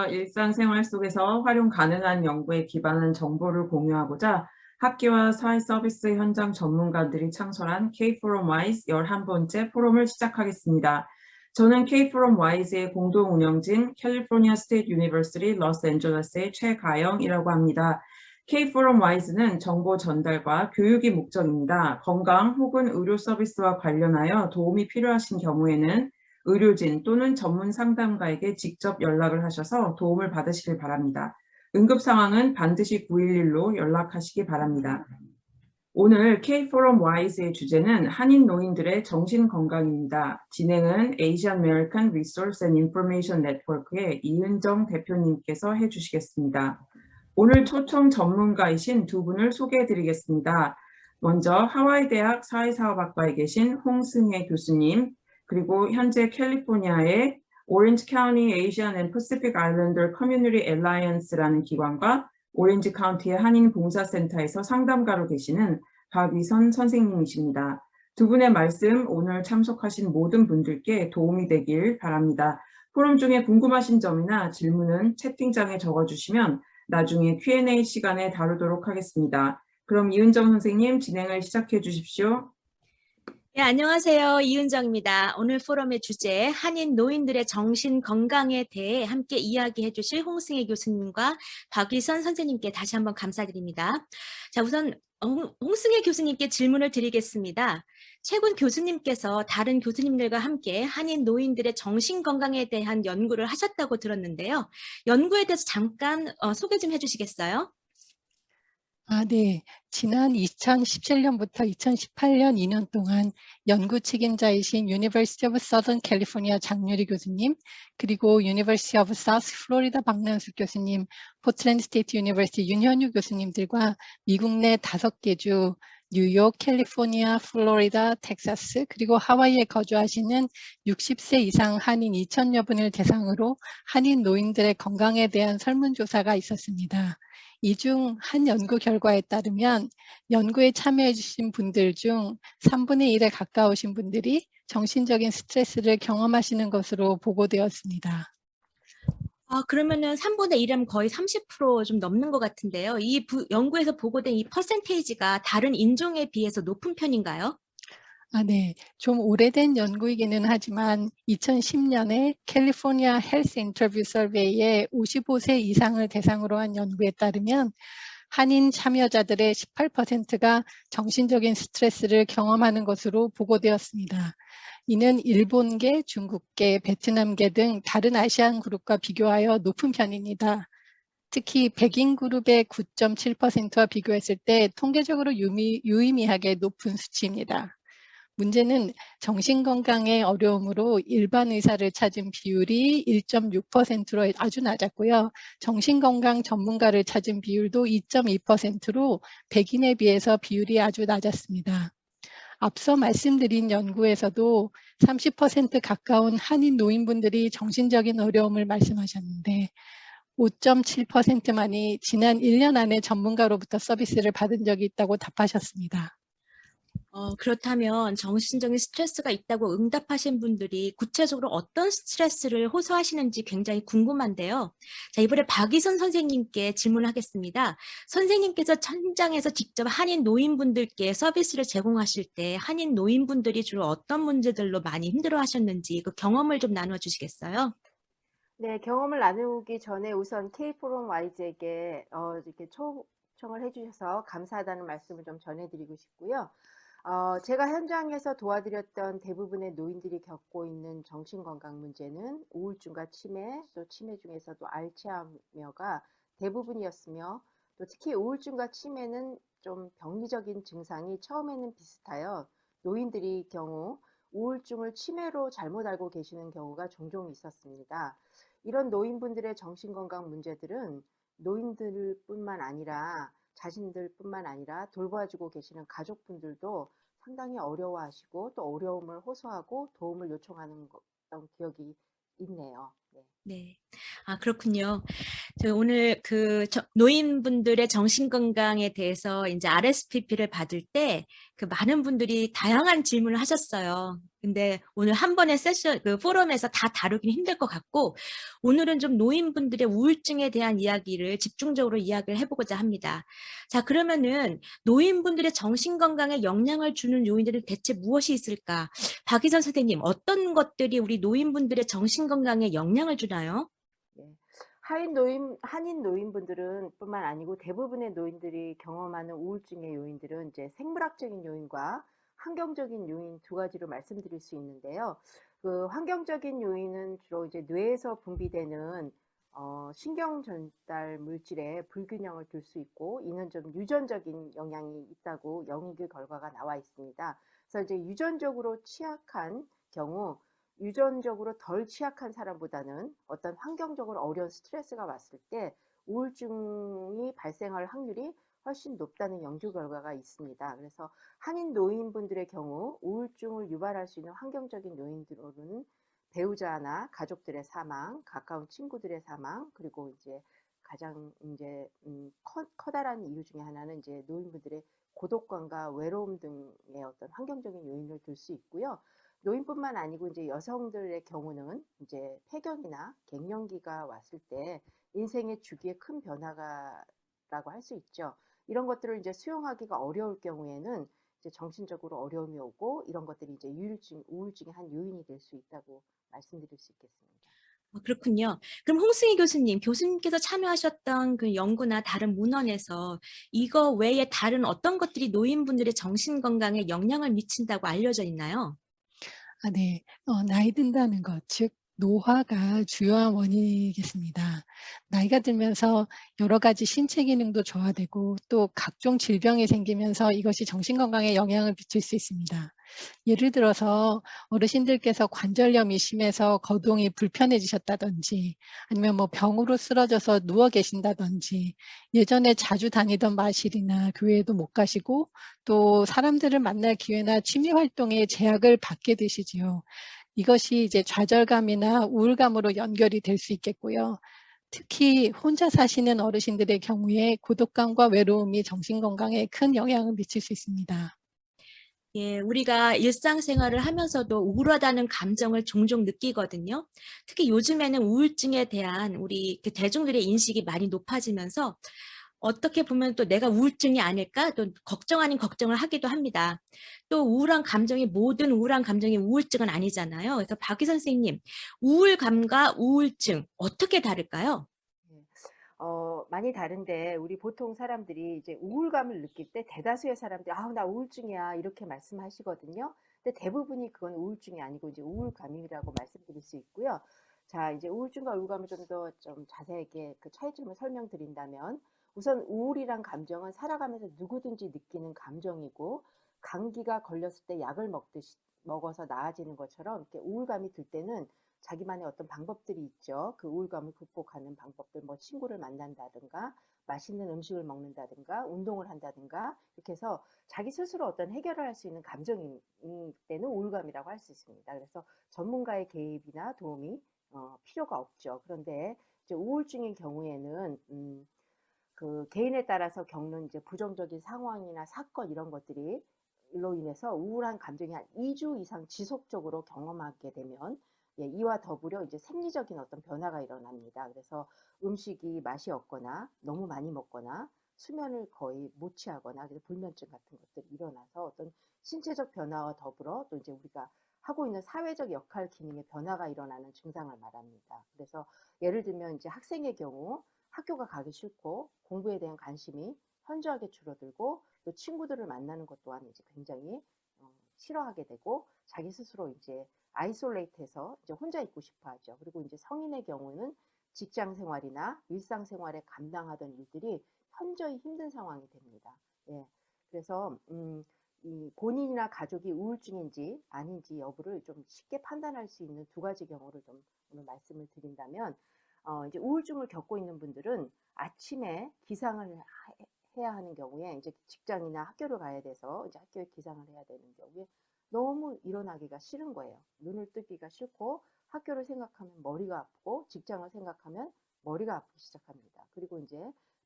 일상생활 속에서 활용 가능한 연구에 기반한 정보를 공유하고자 학교와 사회 서비스 현장 전문가들이 창설한 K4 Wise 11번째 포럼을 시작하겠습니다. 저는 K4 Wise의 공동 운영진 캘리포니아 스테이트 유니버시티 로스앤젤레스의 최가영이라고 합니다. K4 Wise는 정보 전달과 교육이 목적입니다. 건강 혹은 의료 서비스와 관련하여 도움이 필요하신 경우에는 의료진 또는 전문 상담가에게 직접 연락을 하셔서 도움을 받으시길 바랍니다. 응급 상황은 반드시 911로 연락하시기 바랍니다. 오늘 K4 Wise의 주제는 한인 노인들의 정신 건강입니다. 진행은 Asian American Resource and Information Network의 이은정 대표님께서 해주시겠습니다. 오늘 초청 전문가이신 두 분을 소개해 드리겠습니다. 먼저 하와이 대학 사회사업학과에 계신 홍승혜 교수님, 그리고 현재 캘리포니아의 오렌지 카운티 Asian and Pacific Islander Community Alliance라는 기관과 오렌지 카운티의 한인 봉사센터에서 상담가로 계시는 박위선 선생님이십니다. 두 분의 말씀 오늘 참석하신 모든 분들께 도움이 되길 바랍니다. 포럼 중에 궁금하신 점이나 질문은 채팅창에 적어주시면 나중에 Q&A 시간에 다루도록 하겠습니다. 그럼 이은정 선생님 진행을 시작해 주십시오. 네, 안녕하세요. 이은정입니다. 오늘 포럼의 주제 한인 노인들의 정신 건강에 대해 함께 이야기해 주실 홍승혜 교수님과 박위선 선생님께 다시 한번 감사드립니다. 자, 우선 홍승혜 교수님께 질문을 드리겠습니다. 최근 교수님께서 다른 교수님들과 함께 한인 노인들의 정신 건강에 대한 연구를 하셨다고 들었는데요. 연구에 대해서 잠깐 소개 좀 해주시겠어요? 네. 지난 2017년부터 2018년 2년 동안 연구 책임자이신 University of Southern California 장유리 교수님, 그리고 University of South Florida 박남숙 교수님, 포틀랜드 스테이트 유니버시티 윤현유 교수님들과 미국 내 5개 주, 뉴욕, 캘리포니아, 플로리다, 텍사스, 그리고 하와이에 거주하시는 60세 이상 한인 2,000여 분을 대상으로 한인 노인들의 건강에 대한 설문조사가 있었습니다. 이 중 한 연구 결과에 따르면 연구에 참여해 주신 분들 중 3분의 1에 가까우신 분들이 정신적인 스트레스를 경험하시는 것으로 보고되었습니다. 그러면은 3분의 1이면 거의 30%좀 넘는 것 같은데요. 이 연구에서 보고된 이 퍼센테이지가 다른 인종에 비해서 높은 편인가요? 네. 좀 오래된 연구이기는 하지만 2010년에 캘리포니아 헬스 인터뷰 서베이의 55세 이상을 대상으로 한 연구에 따르면 한인 참여자들의 18%가 정신적인 스트레스를 경험하는 것으로 보고되었습니다. 이는 일본계, 중국계, 베트남계 등 다른 아시안 그룹과 비교하여 높은 편입니다. 특히 백인 그룹의 9.7%와 비교했을 때 통계적으로 유의미하게 높은 수치입니다. 문제는 정신건강의 어려움으로 일반 의사를 찾은 비율이 1.6%로 아주 낮았고요. 정신건강 전문가를 찾은 비율도 2.2%로 백인에 비해서 비율이 아주 낮았습니다. 앞서 말씀드린 연구에서도 30% 가까운 한인 노인분들이 정신적인 어려움을 말씀하셨는데 5.7%만이 지난 1년 안에 전문가로부터 서비스를 받은 적이 있다고 답하셨습니다. 그렇다면 정신적인 스트레스가 있다고 응답하신 분들이 구체적으로 어떤 스트레스를 호소하시는지 굉장히 궁금한데요. 자, 이번에 박위선 선생님께 질문하겠습니다. 선생님께서 현장에서 직접 한인 노인분들께 서비스를 제공하실 때 한인 노인분들이 주로 어떤 문제들로 많이 힘들어하셨는지 그 경험을 좀 나눠주시겠어요? 네, 경험을 나누기 전에 우선 K4 와이즈에게 이렇게 초청을 해주셔서 감사하다는 말씀을 좀 전해드리고 싶고요. 제가 현장에서 도와드렸던 대부분의 노인들이 겪고 있는 정신건강 문제는 우울증과 치매, 또 치매 중에서도 알츠하이머가 대부분이었으며, 또 특히 우울증과 치매는 좀 병리적인 증상이 처음에는 비슷하여 노인들이 경우 우울증을 치매로 잘못 알고 계시는 경우가 종종 있었습니다. 이런 노인분들의 정신건강 문제들은 노인들뿐만 아니라 자신들뿐만 아니라 돌봐주고 계시는 가족분들도 상당히 어려워하시고 또 어려움을 호소하고 도움을 요청하는 기억이 있네요. 네. 네. 그렇군요. 저 오늘 노인분들의 정신건강에 대해서 이제 RSVP를 받을 때 그 많은 분들이 다양한 질문을 하셨어요. 근데 오늘 한 번의 포럼에서 다 다루기는 힘들 것 같고, 오늘은 좀 노인분들의 우울증에 대한 이야기를 집중적으로 이야기를 해보고자 합니다. 자, 그러면은 노인분들의 정신건강에 영향을 주는 요인들은 대체 무엇이 있을까? 박희선 선생님, 어떤 것들이 우리 노인분들의 정신건강에 영향을 주나요? 예. 한인 노인분들은 뿐만 아니고 대부분의 노인들이 경험하는 우울증의 요인들은 이제 생물학적인 요인과 환경적인 요인 두 가지로 말씀드릴 수 있는데요. 그 환경적인 요인은 주로 이제 뇌에서 분비되는 신경 전달 물질의 불균형을 둘 수 있고, 이는 좀 유전적인 영향이 있다고 연구 결과가 나와 있습니다. 그래서 이제 유전적으로 취약한 경우, 유전적으로 덜 취약한 사람보다는 어떤 환경적으로 어려운 스트레스가 왔을 때 우울증이 발생할 확률이 훨씬 높다는 연구 결과가 있습니다. 그래서 한인 노인분들의 경우 우울증을 유발할 수 있는 환경적인 요인들로는 배우자나 가족들의 사망, 가까운 친구들의 사망, 그리고 이제 가장 이제 커다란 이유 중에 하나는 이제 노인분들의 고독감과 외로움 등의 어떤 환경적인 요인을 들 수 있고요. 노인뿐만 아니고 이제 여성들의 경우는 이제 폐경이나 갱년기가 왔을 때 인생의 주기에 큰 변화가라고 할 수 있죠. 이런 것들을 이제 수용하기가 어려울 경우에는 이제 정신적으로 어려움이 오고, 이런 것들이 이제 우울증의 한 요인이 될 수 있다고 말씀드릴 수 있겠습니다. 그렇군요. 그럼 홍승희 교수님께서 참여하셨던 그 연구나 다른 문헌에서 이거 외에 다른 어떤 것들이 노인분들의 정신 건강에 영향을 미친다고 알려져 있나요? 네. 나이 든다는 것, 즉 노화가 주요한 원인이겠습니다. 나이가 들면서 여러 가지 신체 기능도 저하되고 또 각종 질병이 생기면서 이것이 정신 건강에 영향을 미칠 수 있습니다. 예를 들어서 어르신들께서 관절염이 심해서 거동이 불편해지셨다든지, 아니면 뭐 병으로 쓰러져서 누워 계신다든지, 예전에 자주 다니던 마실이나 교회도 못 가시고 또 사람들을 만날 기회나 취미 활동에 제약을 받게 되시지요. 이것이 이제 좌절감이나 우울감으로 연결이 될 수 있겠고요. 특히 혼자 사시는 어르신들의 경우에 고독감과 외로움이 정신 건강에 큰 영향을 미칠 수 있습니다. 예, 우리가 일상생활을 하면서도 우울하다는 감정을 종종 느끼거든요. 특히 요즘에는 우울증에 대한 우리 그 대중들의 인식이 많이 높아지면서 어떻게 보면 또 내가 우울증이 아닐까 또 걱정 아닌 걱정을 하기도 합니다. 또 모든 우울한 감정이 우울증은 아니잖아요. 그래서 박희 선생님, 우울감과 우울증 어떻게 다를까요? 네. 많이 다른데, 우리 보통 사람들이 이제 우울감을 느낄 때 대다수의 사람들이 "아, 나 우울증이야." 이렇게 말씀하시거든요. 근데 대부분이 그건 우울증이 아니고 이제 우울감이라고 말씀드릴 수 있고요. 자, 이제 우울증과 우울감을 좀 더 좀 자세하게 그 차이점을 설명드린다면, 우선 우울이란 감정은 살아가면서 누구든지 느끼는 감정이고, 감기가 걸렸을 때 약을 먹어서 나아지는 것처럼 이렇게 우울감이 들 때는 자기만의 어떤 방법들이 있죠. 그 우울감을 극복하는 방법들, 뭐 친구를 만난다든가, 맛있는 음식을 먹는다든가, 운동을 한다든가, 이렇게 해서 자기 스스로 어떤 해결을 할 수 있는 감정일 때는 우울감이라고 할 수 있습니다. 그래서 전문가의 개입이나 도움이 필요가 없죠. 그런데 이제 우울증의 경우에는 그 개인에 따라서 겪는 이제 부정적인 상황이나 사건, 이런 것들이 로 인해서 우울한 감정이 한 2주 이상 지속적으로 경험하게 되면, 예, 이와 더불어 이제 생리적인 어떤 변화가 일어납니다. 그래서 음식이 맛이 없거나 너무 많이 먹거나 수면을 거의 못 취하거나, 그래서 불면증 같은 것들이 일어나서 어떤 신체적 변화와 더불어 또 이제 우리가 하고 있는 사회적 역할 기능의 변화가 일어나는 증상을 말합니다. 그래서 예를 들면 이제 학생의 경우 학교가 가기 싫고 공부에 대한 관심이 현저하게 줄어들고, 또 친구들을 만나는 것 또한 이제 굉장히 싫어하게 되고, 자기 스스로 이제 아이솔레이트해서 이제 혼자 있고 싶어 하죠. 그리고 이제 성인의 경우는 직장 생활이나 일상 생활에 감당하던 일들이 현저히 힘든 상황이 됩니다. 예. 그래서 이 본인이나 가족이 우울증인지 아닌지 여부를 좀 쉽게 판단할 수 있는 두 가지 경우를 좀 오늘 말씀을 드린다면, 이제 우울증을 겪고 있는 분들은 아침에 기상을 해야 하는 경우에, 이제 직장이나 학교를 가야 돼서 이제 학교에 기상을 해야 되는 경우에 너무 일어나기가 싫은 거예요. 눈을 뜨기가 싫고, 학교를 생각하면 머리가 아프고, 직장을 생각하면 머리가 아프기 시작합니다. 그리고 이제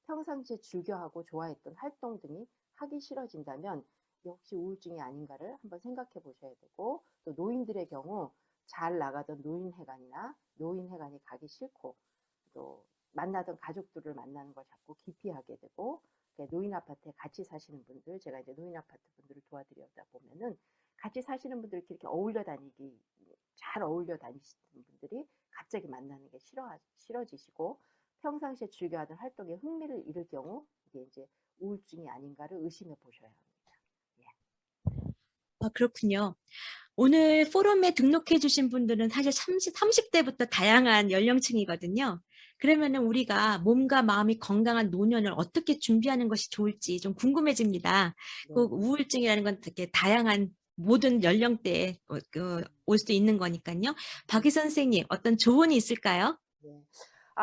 평상시에 즐겨하고 좋아했던 활동 등이 하기 싫어진다면 역시 우울증이 아닌가를 한번 생각해 보셔야 되고, 또 노인들의 경우 잘 나가던 노인회관이나 노인회관이 가기 싫고, 또 만나던 가족들을 만나는 걸 자꾸 기피하게 되고, 노인 아파트에 같이 사시는 분들, 제가 이제 노인 아파트 분들을 도와드리다 보면은 같이 사시는 분들이 이렇게 잘 어울려 다니시는 분들이 갑자기 만나는 게 싫어지시고, 평상시에 즐겨하던 활동에 흥미를 잃을 경우 이게 이제 우울증이 아닌가를 의심해 보셔야 합니다. 그렇군요. 오늘 포럼에 등록해 주신 분들은 사실 30대부터 다양한 연령층이거든요. 그러면은 우리가 몸과 마음이 건강한 노년을 어떻게 준비하는 것이 좋을지 좀 궁금해집니다. 네. 꼭 우울증이라는 건 되게 다양한 모든 연령대에 올 수도 있는 거니까요. 박희 선생님, 어떤 조언이 있을까요? 네.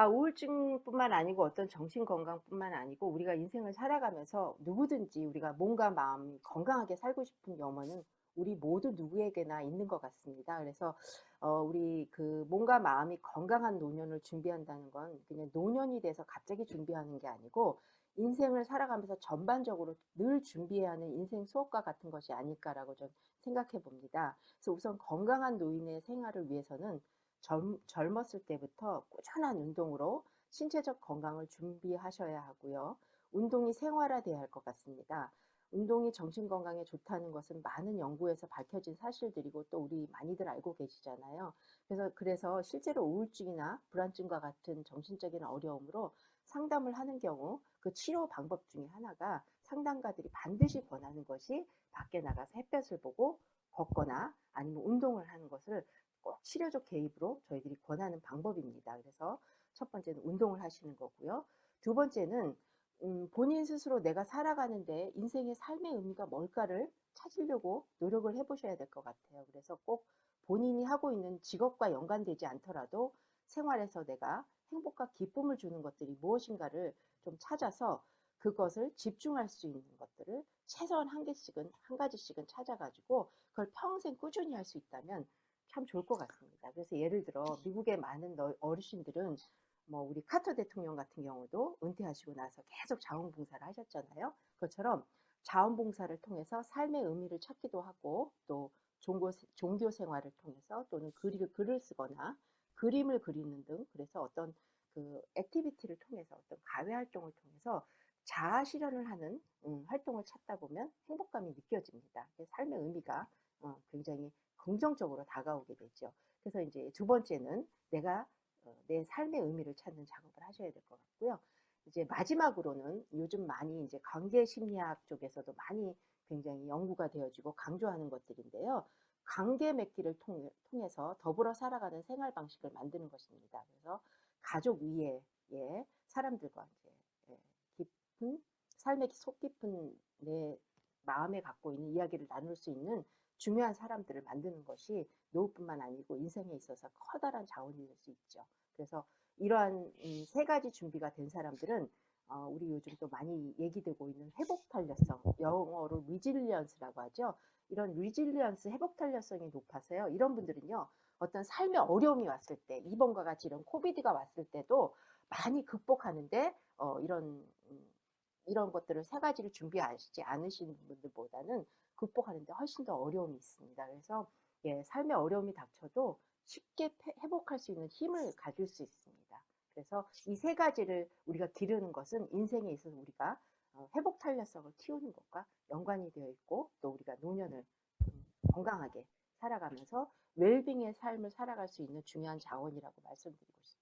우울증뿐만 아니고 어떤 정신 건강뿐만 아니고 우리가 인생을 살아가면서 누구든지 우리가 몸과 마음이 건강하게 살고 싶은 염원은 우리 모두 누구에게나 있는 것 같습니다. 그래서 우리 그 몸과 마음이 건강한 노년을 준비한다는 건 그냥 노년이 돼서 갑자기 준비하는 게 아니고 인생을 살아가면서 전반적으로 늘 준비해야 하는 인생 수업과 같은 것이 아닐까라고 좀 생각해 봅니다. 그래서 우선 건강한 노인의 생활을 위해서는 젊었을 때부터 꾸준한 운동으로 신체적 건강을 준비하셔야 하고요. 운동이 생활화돼야 할 것 같습니다. 운동이 정신 건강에 좋다는 것은 많은 연구에서 밝혀진 사실들이고 또 우리 많이들 알고 계시잖아요. 그래서 실제로 우울증이나 불안증과 같은 정신적인 어려움으로 상담을 하는 경우 그 치료 방법 중에 하나가 상담가들이 반드시 권하는 것이 밖에 나가서 햇볕을 보고 걷거나 아니면 운동을 하는 것을 꼭 치료적 개입으로 저희들이 권하는 방법입니다. 그래서 첫 번째는 운동을 하시는 거고요. 두 번째는 본인 스스로 내가 살아가는데 인생의 삶의 의미가 뭘까를 찾으려고 노력을 해보셔야 될 것 같아요. 그래서 꼭 본인이 하고 있는 직업과 연관되지 않더라도 생활에서 내가 행복과 기쁨을 주는 것들이 무엇인가를 좀 찾아서 그것을 집중할 수 있는 것들을 최소한 한 가지씩은 찾아가지고 그걸 평생 꾸준히 할 수 있다면 참 좋을 것 같습니다. 그래서 예를 들어 미국의 많은 어르신들은 뭐 우리 카터 대통령 같은 경우도 은퇴하시고 나서 계속 자원봉사를 하셨잖아요. 그것처럼 자원봉사를 통해서 삶의 의미를 찾기도 하고 또 종교 생활을 통해서 또는 글을 쓰거나 그림을 그리는 등 그래서 어떤 그 액티비티를 통해서 어떤 가외 활동을 통해서 자아 실현을 하는 활동을 찾다 보면 행복감이 느껴집니다. 삶의 의미가 굉장히 긍정적으로 다가오게 되죠. 그래서 이제 두 번째는 내가 내 삶의 의미를 찾는 작업을 하셔야 될 것 같고요. 이제 마지막으로는 요즘 많이 이제 관계 심리학 쪽에서도 많이 굉장히 연구가 되어지고 강조하는 것들인데요. 관계 맺기를 통해서 더불어 살아가는 생활 방식을 만드는 것입니다. 그래서 가족 위에 사람들과 이제 깊은 삶의 속 깊은 내 마음에 갖고 있는 이야기를 나눌 수 있는 중요한 사람들을 만드는 것이 노후뿐만 아니고 인생에 있어서 커다란 자원이 될 수 있죠. 그래서 이러한 세 가지 준비가 된 사람들은 우리 요즘 또 많이 얘기되고 있는 회복 탄력성, 영어로 리질리언스라고 하죠. 이런 리질리언스, 회복 탄력성이 높아서요. 이런 분들은요. 어떤 삶의 어려움이 왔을 때, 이번과 같이 이런 코비드가 왔을 때도 많이 극복하는데 이런 것들을 세 가지를 준비하시지 않으신 분들보다는 극복하는데 훨씬 더 어려움이 있습니다. 그래서 삶의 어려움이 닥쳐도 쉽게 회복할 수 있는 힘을 가질 수 있습니다. 그래서 이 세 가지를 우리가 기르는 것은 인생에 있어서 우리가 회복 탄력성을 키우는 것과 연관이 되어 있고 또 우리가 노년을 건강하게 살아가면서 웰빙의 삶을 살아갈 수 있는 중요한 자원이라고 말씀드리고 싶습니다.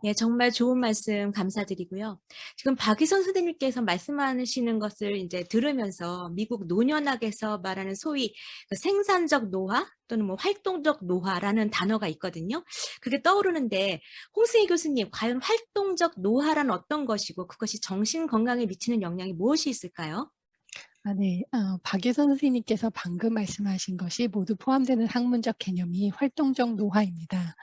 예, 정말 좋은 말씀 감사드리고요. 지금 박희선 선생님께서 말씀하시는 것을 이제 들으면서 미국 노년학에서 말하는 소위 그 생산적 노화 또는 뭐 활동적 노화라는 단어가 있거든요. 그게 떠오르는데 홍승희 교수님, 과연 활동적 노화란 어떤 것이고 그것이 정신 건강에 미치는 영향이 무엇이 있을까요? 네. 박예선 선생님께서 방금 말씀하신 것이 모두 포함되는 학문적 개념이 활동적 노화입니다.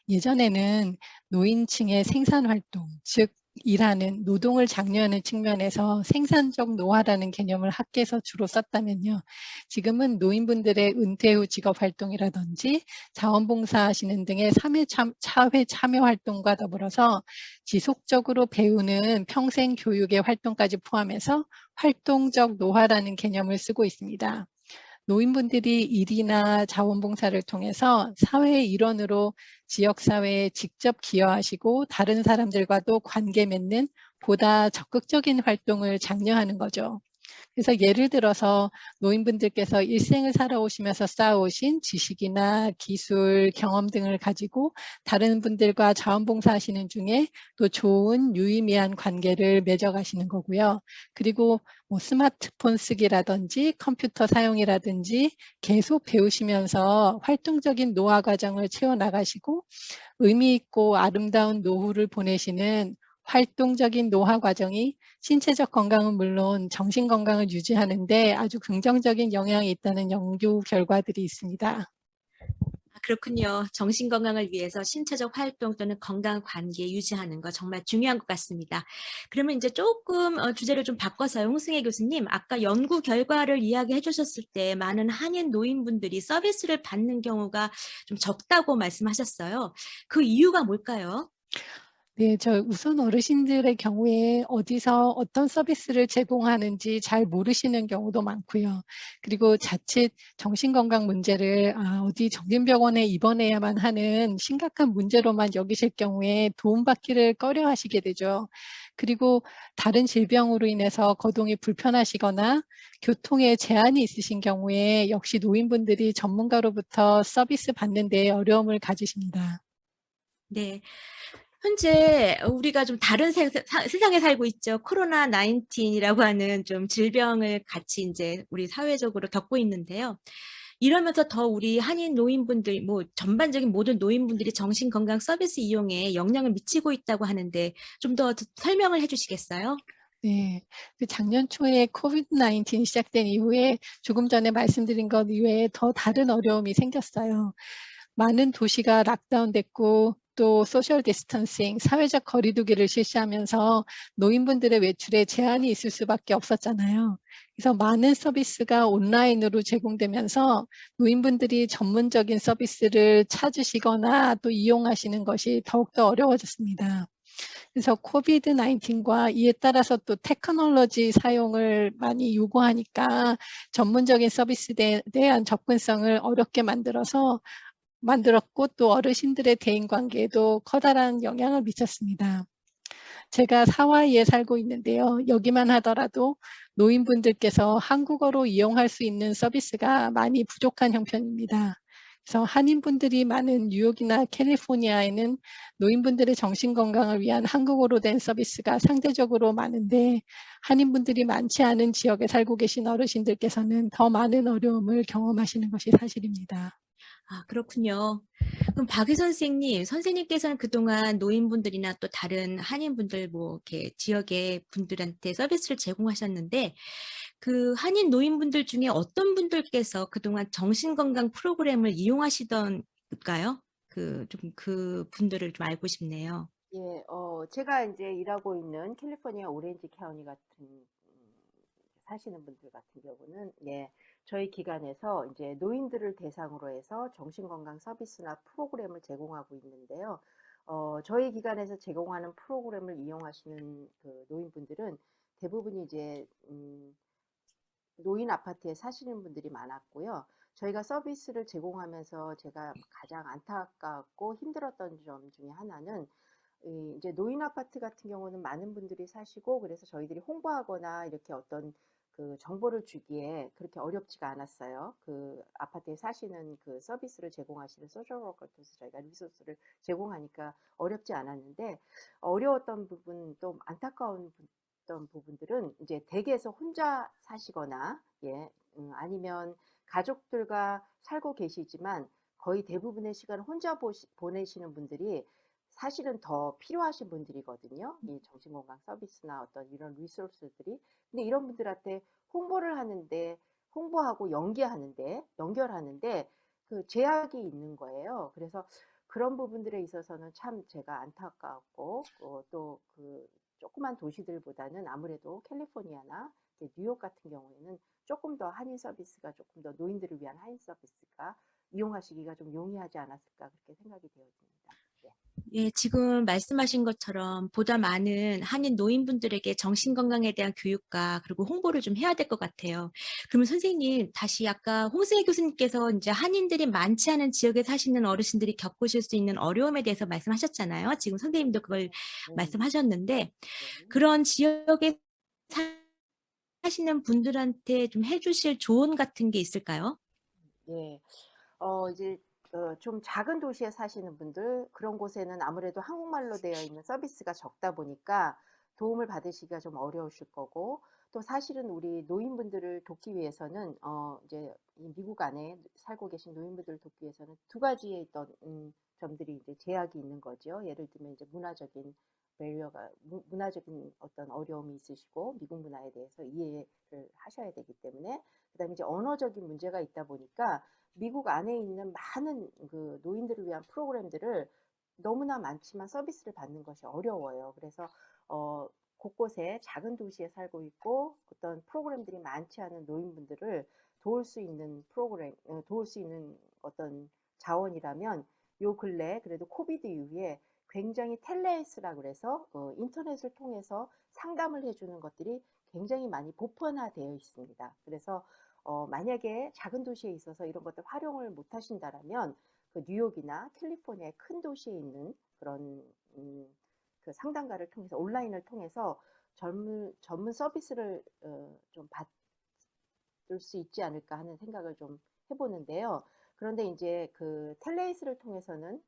예전에는 노인층의 생산활동, 즉 일하는 노동을 장려하는 측면에서 생산적 노화라는 개념을 학계에서 주로 썼다면요. 지금은 노인분들의 은퇴 후 직업 활동이라든지 자원봉사 하시는 등의 사회 참여 활동과 더불어서 지속적으로 배우는 평생 교육의 활동까지 포함해서 활동적 노화라는 개념을 쓰고 있습니다. 노인분들이 일이나 자원봉사를 통해서 사회의 일원으로 지역사회에 직접 기여하시고 다른 사람들과도 관계 맺는 보다 적극적인 활동을 장려하는 거죠. 그래서 예를 들어서 노인분들께서 일생을 살아오시면서 쌓아오신 지식이나 기술, 경험 등을 가지고 다른 분들과 자원봉사하시는 중에 또 좋은 유의미한 관계를 맺어가시는 거고요. 그리고 뭐 스마트폰 쓰기라든지 컴퓨터 사용이라든지 계속 배우시면서 활동적인 노화 과정을 채워나가시고 의미 있고 아름다운 노후를 보내시는 활동적인 노화 과정이 신체적 건강은 물론 정신 건강을 유지하는 데 아주 긍정적인 영향이 있다는 연구 결과들이 있습니다. 아, 그렇군요. 정신 건강을 위해서 신체적 활동 또는 건강 관계 유지하는 거 정말 중요한 것 같습니다. 그러면 이제 조금 주제를 좀 바꿔서요. 홍승혜 교수님, 아까 연구 결과를 이야기해 주셨을 때 많은 한인 노인분들이 서비스를 받는 경우가 좀 적다고 말씀하셨어요. 그 이유가 뭘까요? 네, 우선 어르신들의 경우에 어디서 어떤 서비스를 제공하는지 잘 모르시는 경우도 많고요. 그리고 자칫 정신건강 문제를 어디 정신병원에 입원해야만 하는 심각한 문제로만 여기실 경우에 도움받기를 꺼려 하시게 되죠. 그리고 다른 질병으로 인해서 거동이 불편하시거나 교통에 제한이 있으신 경우에 역시 노인분들이 전문가로부터 서비스 받는 데 어려움을 가지십니다. 네. 현재 우리가 좀 다른 세상에 살고 있죠. 코로나 19이라고 하는 좀 질병을 같이 이제 우리 사회적으로 겪고 있는데요. 이러면서 더 우리 한인 노인분들, 뭐 전반적인 모든 노인분들이 정신건강 서비스 이용에 영향을 미치고 있다고 하는데 좀 더 설명을 해주시겠어요? 네. 그 작년 초에 코비드-19 시작된 이후에 조금 전에 말씀드린 것 이외에 더 다른 어려움이 생겼어요. 많은 도시가 락다운됐고 또 소셜 디스턴싱, 사회적 거리 두기를 실시하면서 노인분들의 외출에 제한이 있을 수밖에 없었잖아요. 그래서 많은 서비스가 온라인으로 제공되면서 노인분들이 전문적인 서비스를 찾으시거나 또 이용하시는 것이 더욱더 어려워졌습니다. 그래서 코비드-19과 이에 따라서 또 테크놀로지 사용을 많이 요구하니까 전문적인 서비스에 대한 접근성을 어렵게 만들었고 또 어르신들의 대인 관계에도 커다란 영향을 미쳤습니다. 제가 사와이에 살고 있는데요. 여기만 하더라도 노인분들께서 한국어로 이용할 수 있는 서비스가 많이 부족한 형편입니다. 그래서 한인분들이 많은 뉴욕이나 캘리포니아에는 노인분들의 정신건강을 위한 한국어로 된 서비스가 상대적으로 많은데 한인분들이 많지 않은 지역에 살고 계신 어르신들께서는 더 많은 어려움을 경험하시는 것이 사실입니다. 아, 그렇군요. 그럼 박희 선생님, 선생님께서는 그동안 노인분들이나 또 다른 한인분들 뭐 이렇게 지역의 분들한테 서비스를 제공하셨는데 그 한인 노인분들 중에 어떤 분들께서 그동안 정신건강 프로그램을 이용하시던가요? 그 분들을 좀 알고 싶네요. 예, 제가 이제 일하고 있는 캘리포니아 오렌지 카운티 같은 사시는 분들 같은 경우는 예, 저희 기관에서 이제 노인들을 대상으로 해서 정신건강 서비스나 프로그램을 제공하고 있는데요. 저희 기관에서 제공하는 프로그램을 이용하시는 그 노인분들은 대부분이 이제 노인 아파트에 사시는 분들이 많았고요. 저희가 서비스를 제공하면서 제가 가장 안타깝고 힘들었던 점 중에 하나는 이제 노인 아파트 같은 경우는 많은 분들이 사시고 그래서 저희들이 홍보하거나 이렇게 어떤 그 정보를 주기에 그렇게 어렵지가 않았어요. 그 아파트에 사시는 그 서비스를 제공하시는 소셜워커께서 저희가 리소스를 제공하니까 어렵지 않았는데 어려웠던 부분 또 안타까운 어떤 부분들은 이제 댁에서 혼자 사시거나 예, 아니면 가족들과 살고 계시지만 거의 대부분의 시간을 혼자 보내시는 분들이 사실은 더 필요하신 분들이거든요. 이 정신건강 서비스나 어떤 이런 리소스들이. 근데 이런 분들한테 홍보를 하는데, 홍보하고 연결하는데 그 제약이 있는 거예요. 그래서 그런 부분들에 있어서는 참 제가 안타깝고, 또 그 조그만 도시들보다는 아무래도 캘리포니아나 뉴욕 같은 경우에는 조금 더 한인 서비스가 조금 더 노인들을 위한 한인 서비스가 이용하시기가 좀 용이하지 않았을까 그렇게 생각이 되어집니다. 네. 예, 지금 말씀하신 것처럼 보다 많은 한인 노인분들에게 정신건강에 대한 교육과 그리고 홍보를 좀 해야 될 것 같아요. 그러면 선생님, 다시 아까 홍승혜 교수님께서 이제 한인들이 많지 않은 지역에 사시는 어르신들이 겪으실 수 있는 어려움에 대해서 말씀하셨잖아요. 지금 선생님도 그걸 말씀하셨는데, 네. 그런 지역에 사시는 분들한테 좀 해주실 조언 같은 게 있을까요? 예. 이제 좀 작은 도시에 사시는 분들 그런 곳에는 아무래도 한국말로 되어 있는 서비스가 적다 보니까 도움을 받으시기가 좀 어려우실 거고 또 사실은 우리 노인분들을 돕기 위해서는 이제 이 미국 안에 살고 계신 노인분들을 돕기 위해서는 두 가지의 어떤 점들이 이제 제약이 있는 거죠. 예를 들면 이제 문화적인 배리어가 문화적인 어떤 어려움이 있으시고 미국 문화에 대해서 이해를 하셔야 되기 때문에 그다음에 이제 언어적인 문제가 있다 보니까 미국 안에 있는 많은 그 노인들을 위한 프로그램들을 너무나 많지만 서비스를 받는 것이 어려워요. 그래서 곳곳에 작은 도시에 살고 있고 어떤 프로그램들이 많지 않은 노인분들을 도울 수 있는 도울 수 있는 어떤 자원이라면 요 근래 그래도 코비드 이후에 굉장히 텔레헬스라 그래서 인터넷을 통해서 상담을 해주는 것들이 굉장히 많이 보편화되어 있습니다. 그래서 만약에 작은 도시에 있어서 이런 것들 활용을 못 하신다라면 그 뉴욕이나 캘리포니아의 큰 도시에 있는 그런 그 상담가를 통해서 온라인을 통해서 전문 서비스를 좀 받을 수 있지 않을까 하는 생각을 좀 해보는데요. 그런데 이제 그 텔레이스를 통해서는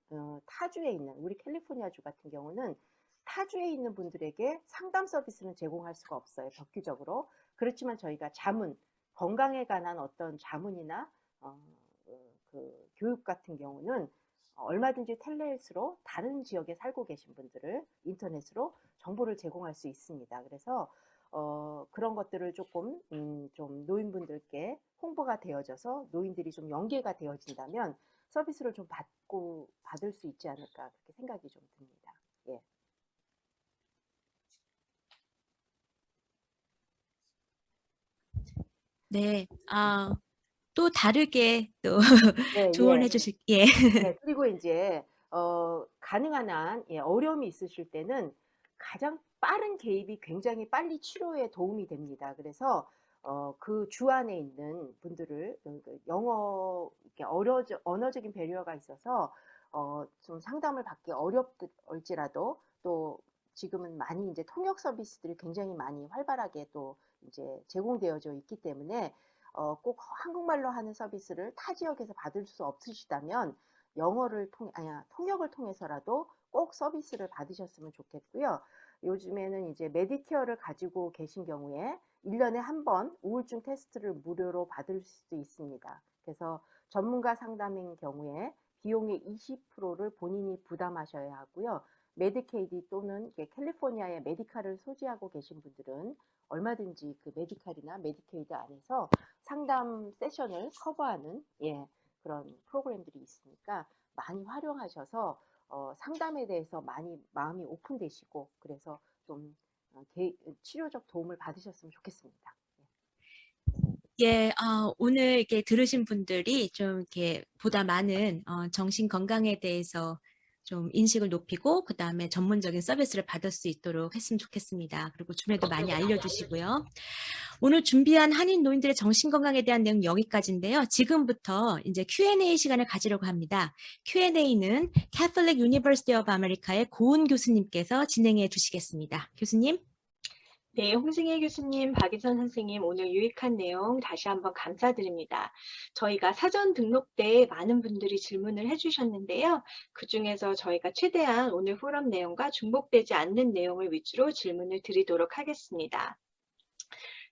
타주에 있는 우리 캘리포니아주 같은 경우는 타주에 있는 분들에게 상담 서비스는 제공할 수가 없어요. 법규적으로. 그렇지만 저희가 건강에 관한 어떤 자문이나 그 교육 같은 경우는 얼마든지 텔레헬스로 다른 지역에 살고 계신 분들을 인터넷으로 정보를 제공할 수 있습니다. 그래서 그런 것들을 조금 좀 노인분들께 홍보가 되어져서 노인들이 좀 연계가 되어진다면 서비스를 좀 받을 수 있지 않을까 그렇게 생각이 좀 듭니다. 예. 네, 또 다르게 또 예, 조언해 예. 주실, 예. 네, 그리고 이제 가능한 한 어려움이 있으실 때는 가장 빠른 개입이 굉장히 빨리 치료에 도움이 됩니다. 그래서 그 주 안에 있는 분들을 영어 이렇게 언어적인 배리어가 있어서 좀 상담을 받기 어렵을지라도 또 지금은 많이 이제 통역 서비스들이 굉장히 많이 활발하게 또 이제 제공되어져 있기 때문에 꼭 한국말로 하는 서비스를 타 지역에서 받을 수 없으시다면 통역을 통해서라도 꼭 서비스를 받으셨으면 좋겠고요. 요즘에는 이제 메디케어를 가지고 계신 경우에 1년에 한 번 우울증 테스트를 무료로 받을 수 있습니다. 그래서 전문가 상담인 경우에 비용의 20%를 본인이 부담하셔야 하고요. 메디케이드 또는 캘리포니아의 메디칼을 소지하고 계신 분들은 얼마든지 그 메디칼이나 메디케이드 안에서 상담 세션을 커버하는 그런 프로그램들이 있으니까 많이 활용하셔서 상담에 대해서 많이 마음이 오픈되시고 그래서 좀 치료적 도움을 받으셨으면 좋겠습니다. 예, 오늘 이렇게 들으신 분들이 좀 이렇게 보다 많은 정신 건강에 대해서 좀 인식을 높이고 그 다음에 전문적인 서비스를 받을 수 있도록 했으면 좋겠습니다. 그리고 주변에도 많이 알려주시고요. 오늘 준비한 한인 노인들의 정신 건강에 대한 내용 여기까지인데요. 지금부터 이제 Q&A 시간을 가지려고 합니다. Q&A는 Catholic University of America의 고은 교수님께서 진행해 주시겠습니다. 교수님. 네, 홍승혜 교수님, 박희선 선생님, 오늘 유익한 내용 다시 한번 감사드립니다. 저희가 사전 등록 때 많은 분들이 질문을 해주셨는데요. 그중에서 저희가 최대한 오늘 포럼 내용과 중복되지 않는 내용을 위주로 질문을 드리도록 하겠습니다.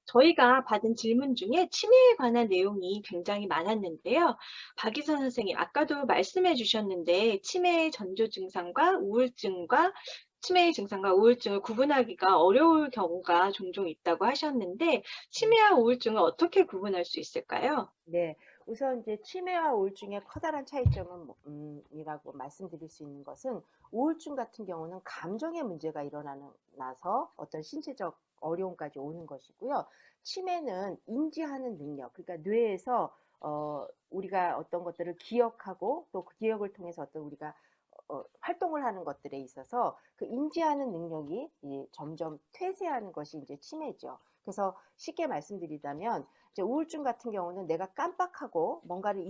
저희가 받은 질문 중에 치매에 관한 내용이 굉장히 많았는데요. 박희선 선생님, 아까도 말씀해 주셨는데 치매의 전조 증상과 치매의 증상과 우울증을 구분하기가 어려울 경우가 종종 있다고 하셨는데 치매와 우울증을 어떻게 구분할 수 있을까요? 네, 우선 이제 치매와 우울증의 커다란 차이점은 이라고 말씀드릴 수 있는 것은 우울증 같은 경우는 감정의 문제가 일어나서 어떤 신체적 어려움까지 오는 것이고요. 치매는 인지하는 능력, 그러니까 뇌에서 우리가 어떤 것들을 기억하고 또 그 기억을 통해서 어떤 우리가 활동을 하는 것들에 있어서 그 인지하는 능력이 점점 퇴색하는 것이 이제 치매죠. 그래서 쉽게 말씀드리자면 이제 우울증 같은 경우는 내가 깜빡하고 뭔가를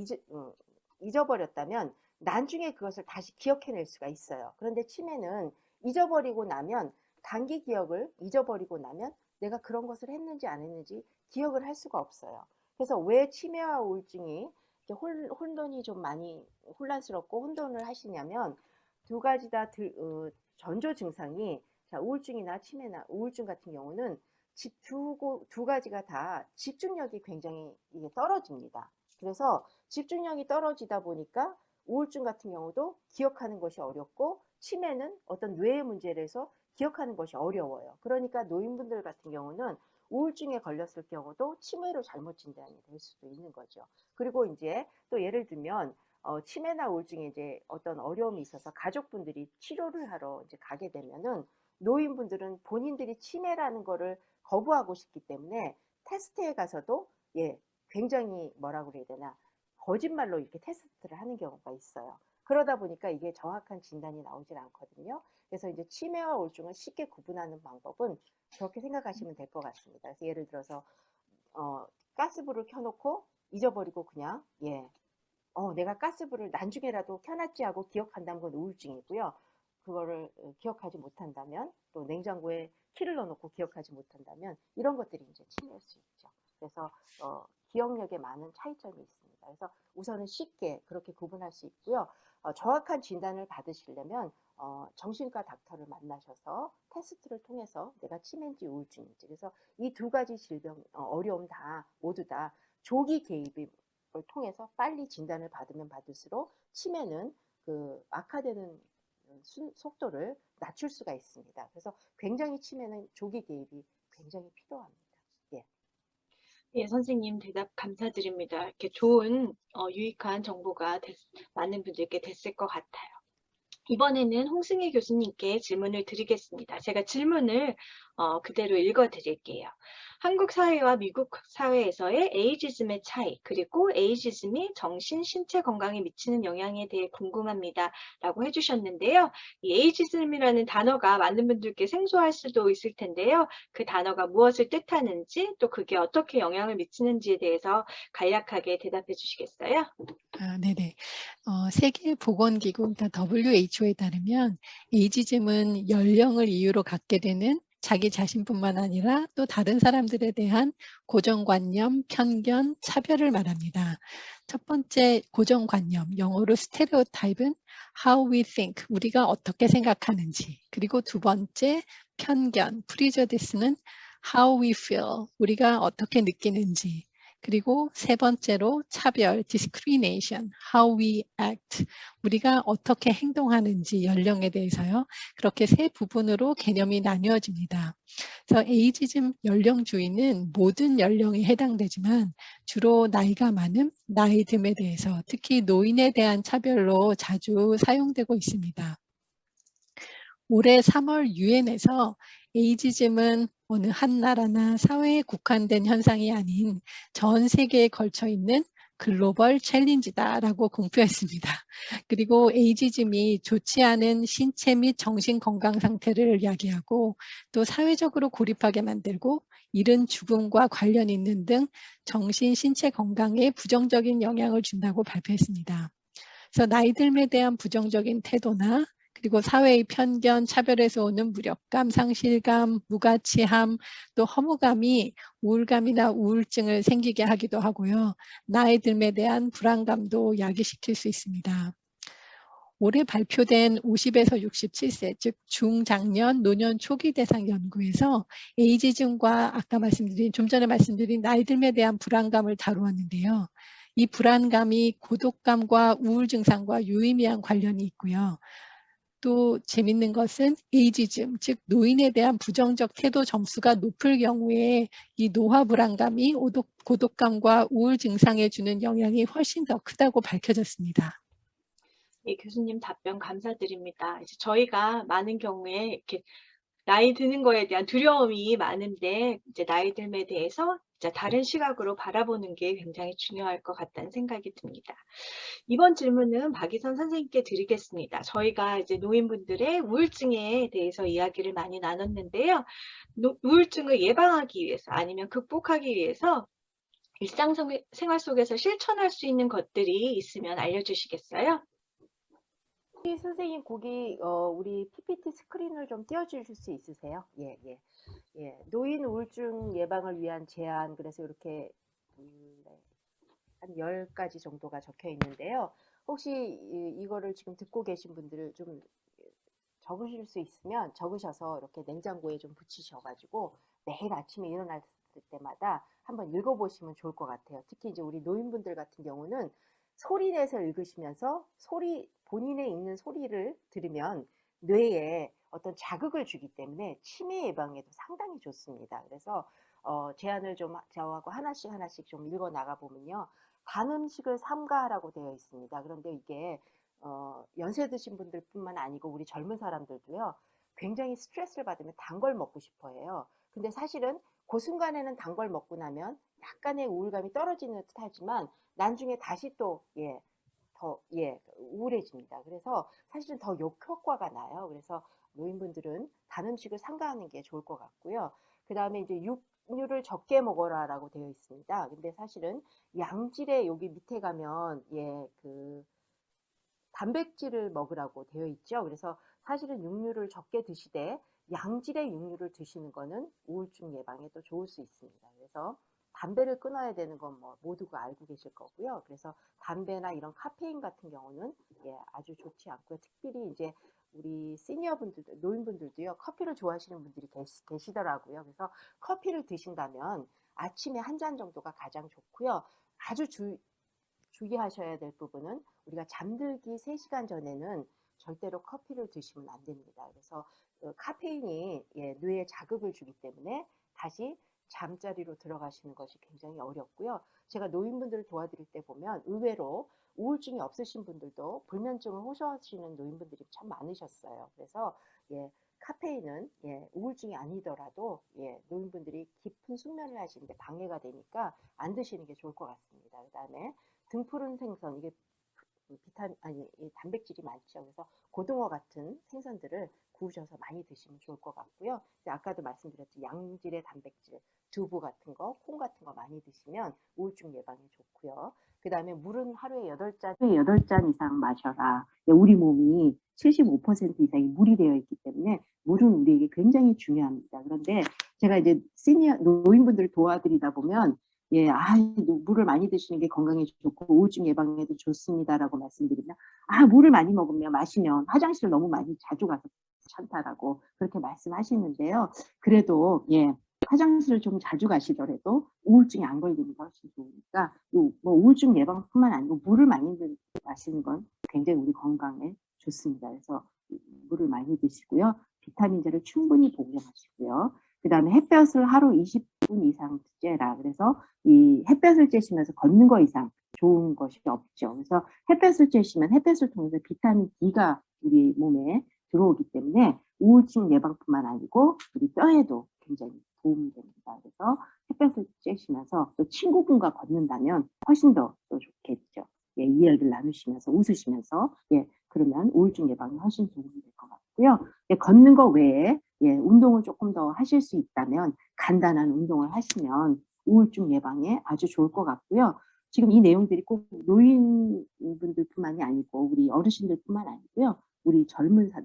잊어버렸다면 나중에 그것을 다시 기억해낼 수가 있어요. 그런데 치매는 잊어버리고 나면 단기 기억을 잊어버리고 나면 내가 그런 것을 했는지 안 했는지 기억을 할 수가 없어요. 그래서 왜 치매와 우울증이 혼돈이 좀 많이 혼란스럽고 혼돈을 하시냐면 두 가지 다 전조 증상이 우울증이나 치매나 우울증 같은 경우는 두 가지가 다 집중력이 굉장히 이게 떨어집니다. 그래서 집중력이 떨어지다 보니까 우울증 같은 경우도 기억하는 것이 어렵고 치매는 어떤 뇌의 문제를 해서 기억하는 것이 어려워요. 그러니까 노인분들 같은 경우는 우울증에 걸렸을 경우도 치매로 잘못 진단이 될 수도 있는 거죠. 그리고 이제 또 예를 들면 치매나 우울증에 이제 어떤 어려움이 있어서 가족분들이 치료를 하러 이제 가게 되면은 노인분들은 본인들이 치매라는 거를 거부하고 싶기 때문에 테스트에 가서도 굉장히 뭐라고 그래야 되나 거짓말로 이렇게 테스트를 하는 경우가 있어요. 그러다 보니까 이게 정확한 진단이 나오질 않거든요. 그래서 이제 치매와 우울증을 쉽게 구분하는 방법은 그렇게 생각하시면 될 것 같습니다. 그래서 예를 들어서 가스불을 켜놓고 잊어버리고 그냥 내가 가스불을 나중에라도 켜놨지 하고 기억한다면 그건 우울증이고요. 그거를 기억하지 못한다면 또 냉장고에 키를 넣어놓고 기억하지 못한다면 이런 것들이 이제 치매일 수 있죠. 그래서 기억력에 많은 차이점이 있습니다. 그래서 우선은 쉽게 그렇게 구분할 수 있고요. 정확한 진단을 받으시려면 정신과 닥터를 만나셔서 테스트를 통해서 내가 치매인지 우울증인지 그래서 이 두 가지 질병 어려움 모두 다 조기 개입을 통해서 빨리 진단을 받으면 받을수록 치매는 그 악화되는 속도를 낮출 수가 있습니다. 그래서 굉장히 치매는 조기 개입이 굉장히 필요합니다. 예, 선생님 대답 감사드립니다. 이렇게 좋은 유익한 정보가 많은 분들께 됐을 것 같아요. 이번에는 홍승혜 교수님께 질문을 드리겠습니다. 제가 질문을 그대로 읽어드릴게요. 한국 사회와 미국 사회에서의 에이지즘의 차이, 그리고 에이지즘이 정신, 신체 건강에 미치는 영향에 대해 궁금합니다. 라고 해주셨는데요. 이 에이지즘이라는 단어가 많은 분들께 생소할 수도 있을 텐데요. 그 단어가 무엇을 뜻하는지, 또 그게 어떻게 영향을 미치는지에 대해서 간략하게 대답해 주시겠어요? 네네. 세계보건기구, 그러니까 WHO에 따르면 에이지즘은 연령을 이유로 갖게 되는 자기 자신뿐만 아니라 또 다른 사람들에 대한 고정관념, 편견, 차별을 말합니다. 첫 번째 고정관념, 영어로 스테레오타입은 how we think, 우리가 어떻게 생각하는지. 그리고 두 번째 편견, prejudice는 how we feel, 우리가 어떻게 느끼는지. 그리고 세 번째로 차별, discrimination, how we act, 우리가 어떻게 행동하는지 연령에 대해서요. 그렇게 세 부분으로 개념이 나뉘어집니다. 그래서 에이지즘 연령주의는 모든 연령에 해당되지만 주로 나이가 많음, 나이 듦에 대해서 특히 노인에 대한 차별로 자주 사용되고 있습니다. 올해 3월 유엔에서 에이지즘은 어느 한 나라나 사회에 국한된 현상이 아닌 전 세계에 걸쳐 있는 글로벌 챌린지다라고 공표했습니다. 그리고 에이지즘이 좋지 않은 신체 및 정신 건강 상태를 이야기하고 또 사회적으로 고립하게 만들고 이른 죽음과 관련 있는 등 정신, 신체 건강에 부정적인 영향을 준다고 발표했습니다. 그래서 나이 듦에 대한 부정적인 태도나 그리고 사회의 편견, 차별에서 오는 무력감, 상실감, 무가치함, 또 허무감이 우울감이나 우울증을 생기게 하기도 하고요. 나이 듦에 대한 불안감도 야기시킬 수 있습니다. 올해 발표된 50에서 67세, 즉 중장년, 노년 초기 대상 연구에서 에이지즘과 아까 좀 전에 말씀드린 나이 듦에 대한 불안감을 다루었는데요. 이 불안감이 고독감과 우울 증상과 유의미한 관련이 있고요. 또 재밌는 것은 에이지즘, 즉 노인에 대한 부정적 태도 점수가 높을 경우에 이 노화 불안감이 고독감과 우울 증상에 주는 영향이 훨씬 더 크다고 밝혀졌습니다. 예, 교수님 답변 감사드립니다. 이제 저희가 많은 경우에 이렇게 나이 드는 거에 대한 두려움이 많은데 이제 나이 듦에 대해서 이제 다른 시각으로 바라보는 게 굉장히 중요할 것 같다는 생각이 듭니다. 이번 질문은 박희선 선생님께 드리겠습니다. 저희가 이제 노인분들의 우울증에 대해서 이야기를 많이 나눴는데요. 우울증을 예방하기 위해서 아니면 극복하기 위해서 일상생활 속에서 실천할 수 있는 것들이 있으면 알려주시겠어요? 선생님 거기 우리 PPT 스크린을 좀 띄워주실 수 있으세요? 예, 예, 예. 노인 우울증 예방을 위한 제안, 그래서 이렇게 네, 한 10가지 정도가 적혀 있는데요. 혹시 이거를 지금 듣고 계신 분들을 좀 적으실 수 있으면 적으셔서 이렇게 냉장고에 좀 붙이셔가지고 매일 아침에 일어날 때마다 한번 읽어보시면 좋을 것 같아요. 특히 이제 우리 노인분들 같은 경우는 소리 내서 읽으시면서 본인의 읽는 소리를 들으면 뇌에 어떤 자극을 주기 때문에 치매 예방에도 상당히 좋습니다. 그래서 제안을 좀 저하고 하나씩 좀 읽어 나가 보면요. 단 음식을 삼가라고 되어 있습니다. 그런데 이게 연세 드신 분들뿐만 아니고 우리 젊은 사람들도요. 굉장히 스트레스를 받으면 단 걸 먹고 싶어 해요. 근데 사실은 그 순간에는 단 걸 먹고 나면 약간의 우울감이 떨어지는 듯 하지만 나중에 다시 또 우울해집니다. 그래서 사실은 더 역효과가 나요. 그래서 노인분들은 단 음식을 삼가하는 게 좋을 것 같고요. 그 다음에 이제 육류를 적게 먹어라라고 되어 있습니다. 근데 사실은 양질의 여기 밑에 가면 단백질을 먹으라고 되어 있죠. 그래서 사실은 육류를 적게 드시되 양질의 육류를 드시는 거는 우울증 예방에 또 좋을 수 있습니다. 그래서 담배를 끊어야 되는 건 뭐 모두가 알고 계실 거고요. 그래서 담배나 이런 카페인 같은 경우는 아주 좋지 않고요. 특별히 이제 우리 시니어분들도, 노인분들도요, 커피를 좋아하시는 분들이 계시더라고요. 그래서 커피를 드신다면 아침에 한 잔 정도가 가장 좋고요. 아주 주의하셔야 될 부분은 우리가 잠들기 3시간 전에는 절대로 커피를 드시면 안 됩니다. 그래서 카페인이 뇌에 자극을 주기 때문에 다시 잠자리로 들어가시는 것이 굉장히 어렵고요. 제가 노인분들을 도와드릴 때 보면 의외로 우울증이 없으신 분들도 불면증을 호소하시는 노인분들이 참 많으셨어요. 그래서 카페인은 우울증이 아니더라도 노인분들이 깊은 숙면을 하시는데 방해가 되니까 안 드시는 게 좋을 것 같습니다. 그 다음에 등푸른 생선, 이게 단백질이 많죠. 그래서 고등어 같은 생선들을 구우셔서 많이 드시면 좋을 것 같고요. 아까도 말씀드렸죠. 양질의 단백질, 두부 같은 거, 콩 같은 거 많이 드시면 우울증 예방에 좋고요. 그 다음에 물은 하루에 8잔 이상 마셔라. 우리 몸이 75% 이상이 물이 되어 있기 때문에 물은 우리에게 굉장히 중요합니다. 그런데 제가 이제 노인분들을 도와드리다 보면 물을 많이 드시는 게 건강에 좋고 우울증 예방에도 좋습니다라고 말씀드리면 물을 많이 마시면 화장실을 너무 많이 자주 가서 괜찮다라고 그렇게 말씀하시는데요. 그래도 화장실을 좀 자주 가시더라도 우울증이 안 걸리는 게 훨씬 좋으니까 뭐 우울증 예방뿐만 아니고 물을 많이 마시는 건 굉장히 우리 건강에 좋습니다. 그래서 물을 많이 드시고요. 비타민제를 충분히 복용하시고요. 그 다음에 햇볕을 하루 20분 이상 쬐라. 그래서 이 햇볕을 쬐시면서 걷는 거 이상 좋은 것이 없죠. 그래서 햇볕을 쬐시면 쬐시면서 통해서 비타민 D가 우리 몸에 들어오기 때문에 우울증 예방뿐만 아니고 우리 뼈에도 굉장히 도움이 됩니다. 그래서 햇볕을 쬐시면서 또 친구분과 걷는다면 훨씬 더 좋겠죠. 이야기를 나누시면서 웃으시면서 그러면 우울증 예방에 훨씬 도움이 될 것 같고요. 걷는 거 외에 운동을 조금 더 하실 수 있다면 간단한 운동을 하시면 우울증 예방에 아주 좋을 것 같고요. 지금 이 내용들이 꼭 노인분들뿐만이 아니고 우리 어르신들뿐만 아니고요. 우리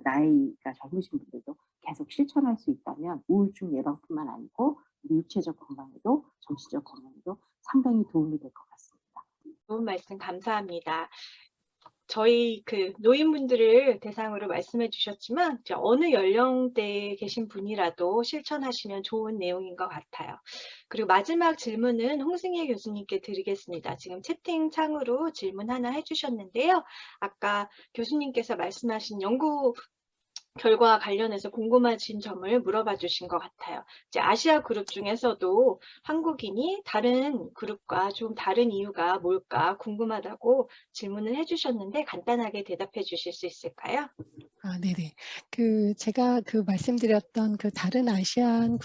나이가 젊으신 분들도 계속 실천할 수 있다면 우울증 예방뿐만 아니고 우리 육체적 건강에도 정신적 건강에도 상당히 도움이 될 것 같습니다. 좋은 말씀 감사합니다. 저희 노인분들을 대상으로 말씀해 주셨지만 어느 연령대에 계신 분이라도 실천하시면 좋은 내용인 것 같아요. 그리고 마지막 질문은 홍승혜 교수님께 드리겠습니다. 지금 채팅창으로 질문 하나 해주셨는데요. 아까 교수님께서 말씀하신 연구 결과와 관련해서 궁금하신 점을 물어봐 주신 것 같아요. 이제 아시아 그룹 중에서도 한국인이 다른 그룹과 좀 다른 이유가 뭘까 궁금하다고 질문을 해주셨는데 간단하게 대답해 주실 수 있을까요? 네네. 제가 말씀드렸던 다른 아시안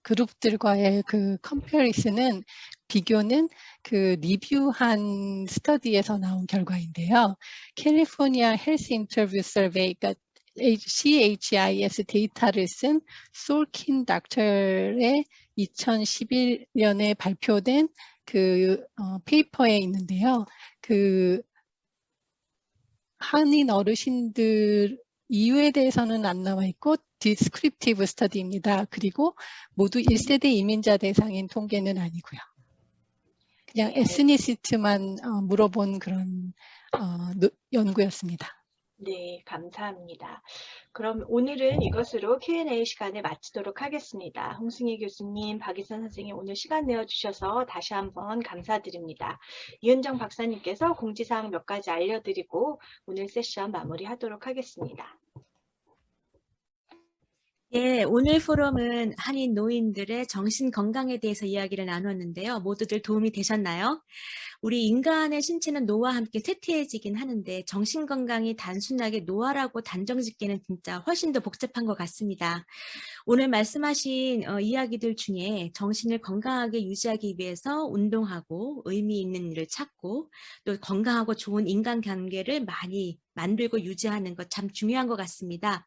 그룹들과의 컴패리슨은, 비교는 리뷰한 스터디에서 나온 결과인데요. 캘리포니아 헬스 인터뷰 서베이, 그러니까 CHIS 데이터를 쓴 솔킨 닥터의 2011년에 발표된 페이퍼에 있는데요. 한인 어르신들 이유에 대해서는 안 나와 있고 디스크립티브 스터디입니다. 그리고 모두 1세대 이민자 대상인 통계는 아니고요. 그냥 네, 에스니시티만 물어본 그런 연구였습니다. 네, 감사합니다. 그럼 오늘은 이것으로 Q&A 시간을 마치도록 하겠습니다. 홍승희 교수님, 박이선 선생님 오늘 시간 내어주셔서 다시 한번 감사드립니다. 이은정 박사님께서 공지사항 몇 가지 알려드리고 오늘 세션 마무리하도록 하겠습니다. 예, 오늘 포럼은 한인 노인들의 정신 건강에 대해서 이야기를 나눴는데요. 모두들 도움이 되셨나요? 우리 인간의 신체는 노화와 함께 쇠퇴해지긴 하는데 정신 건강이 단순하게 노화라고 단정짓기는 진짜 훨씬 더 복잡한 것 같습니다. 오늘 말씀하신 이야기들 중에 정신을 건강하게 유지하기 위해서 운동하고 의미 있는 일을 찾고 또 건강하고 좋은 인간관계를 많이 만들고 유지하는 것 참 중요한 것 같습니다.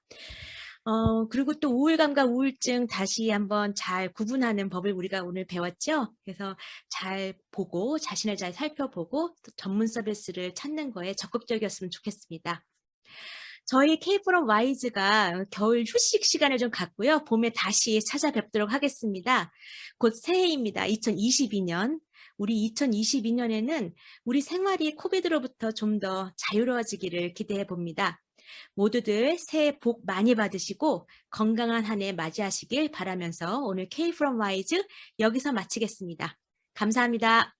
그리고 또 우울감과 우울증 다시 한번 잘 구분하는 법을 우리가 오늘 배웠죠. 그래서 잘 보고 자신을 잘 살펴보고 또 전문 서비스를 찾는 거에 적극적이었으면 좋겠습니다. 저희 K-프롬 와이즈가 겨울 휴식 시간을 좀 갖고요. 봄에 다시 찾아뵙도록 하겠습니다. 곧 새해입니다. 2022년. 우리 2022년에는 우리 생활이 코비드로부터 좀 더 자유로워지기를 기대해 봅니다. 모두들 새해 복 많이 받으시고 건강한 한 해 맞이하시길 바라면서 오늘 K-프롬 와이즈 여기서 마치겠습니다. 감사합니다.